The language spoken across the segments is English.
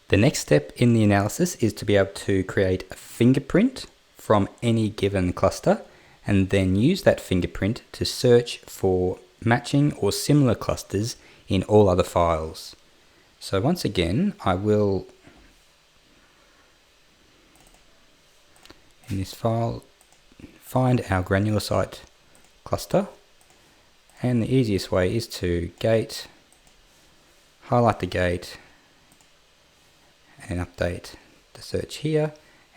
The next step in the analysis is to be able to create a fingerprint from any given cluster and then use that fingerprint to search for matching or similar clusters in all other files. So once again, I will, in this file, find our granular site cluster, and the easiest way is to gate, highlight the gate, and update the search here,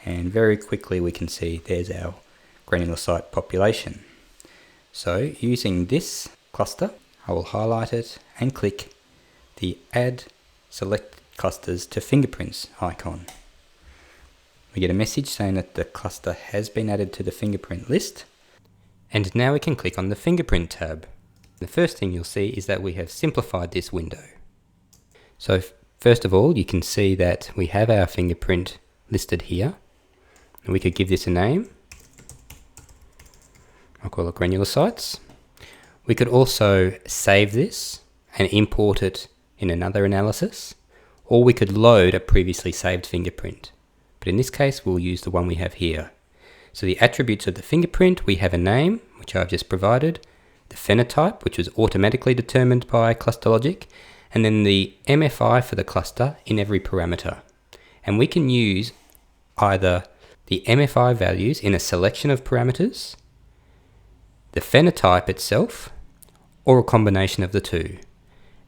and very quickly we can see there's our granular site population. So using this cluster, I will highlight it and click the Add Select Clusters to Fingerprints icon. We get a message saying that the cluster has been added to the fingerprint list, and now we can click on the Fingerprint tab. The first thing you'll see is that we have simplified this window. So first of all, you can see that we have our fingerprint listed here, and we could give this a name. I'll call it Granular Sites. We could also save this and import it in another analysis, or we could load a previously saved fingerprint. But in this case, we'll use the one we have here. So the attributes of the fingerprint, we have a name, which I've just provided, the phenotype, which was automatically determined by ClusterLogic, and then the MFI for the cluster in every parameter. And we can use either the MFI values in a selection of parameters, the phenotype itself, or a combination of the two.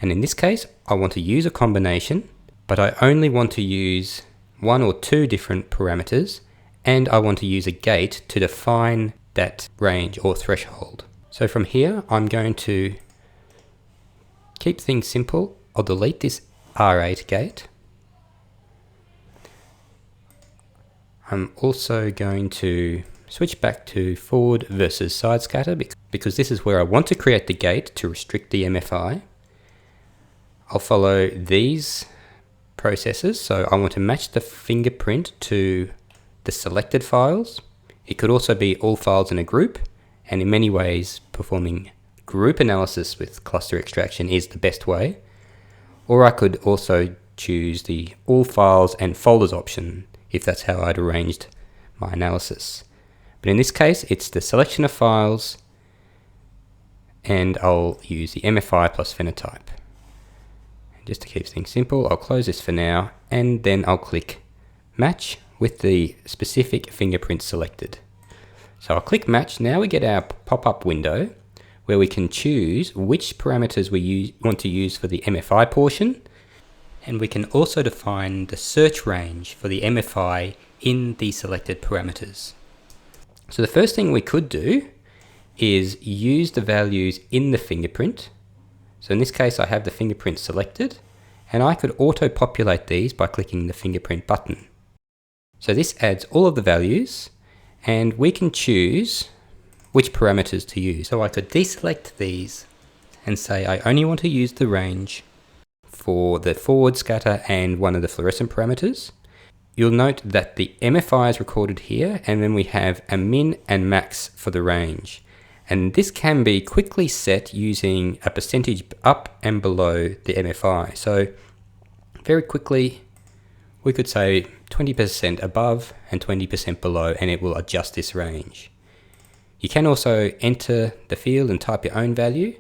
And in this case, I want to use a combination, but I only want to use one or two different parameters, and I want to use a gate to define that range or threshold. So from here, I'm going to keep things simple. I'll delete this R8 gate. I'm also going to switch back to forward versus side scatter because this is where I want to create the gate to restrict the MFI. I'll follow these processes. So I want to match the fingerprint to the selected files. It could also be all files in a group, and in many ways performing group analysis with cluster extraction is the best way. Or I could also choose the all files and folders option if that's how I'd arranged my analysis. But in this case, it's the selection of files, and I'll use the MFI plus phenotype. And just to keep things simple, I'll close this for now, and then I'll click Match with the specific fingerprint selected. So I'll click Match. Now we get our pop-up window where we can choose which parameters we want to use for the MFI portion, and we can also define the search range for the MFI in the selected parameters. So the first thing we could do is use the values in the fingerprint. So in this case, I have the fingerprint selected, and I could auto-populate these by clicking the fingerprint button. So this adds all of the values, and we can choose which parameters to use. So I could deselect these and say I only want to use the range for the forward scatter and one of the fluorescent parameters. You'll note that the MFI is recorded here, and then we have a min and max for the range. And this can be quickly set using a percentage up and below the MFI. So very quickly, we could say 20% above and 20% below, and it will adjust this range. You can also enter the field and type your own value.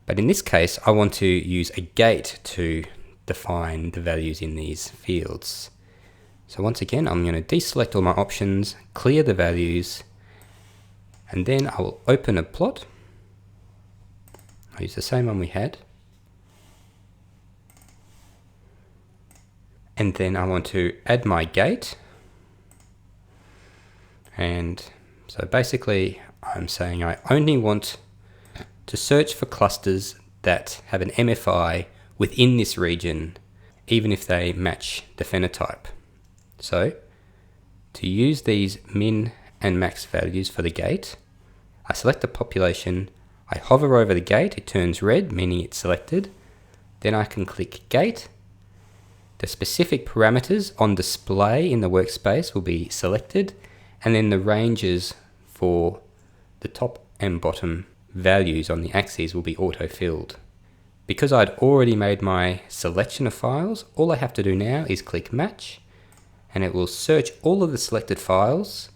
But in this case, I want to use a gate to define the values in these fields. So once again, I'm going to deselect all my options, clear the values, and then I will open a plot. I'll use the same one we had. And then I want to add my gate. And so basically I'm saying I only want to search for clusters that have an MFI within this region, even if they match the phenotype. So to use these min and max values for the gate, I select the population, I hover over the gate, it turns red, meaning it's selected. Then I can click Gate. The specific parameters on display in the workspace will be selected, and then the ranges for the top and bottom values on the axes will be auto-filled. Because I'd already made my selection of files, all I have to do now is click Match, and it will search all of the selected files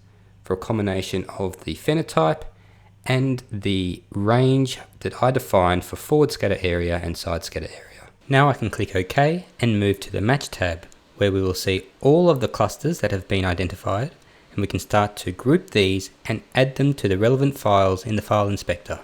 for a combination of the phenotype and the range that I defined for forward scatter area and side scatter area. Now I can click OK and move to the Match tab, where we will see all of the clusters that have been identified, and we can start to group these and add them to the relevant files in the file inspector.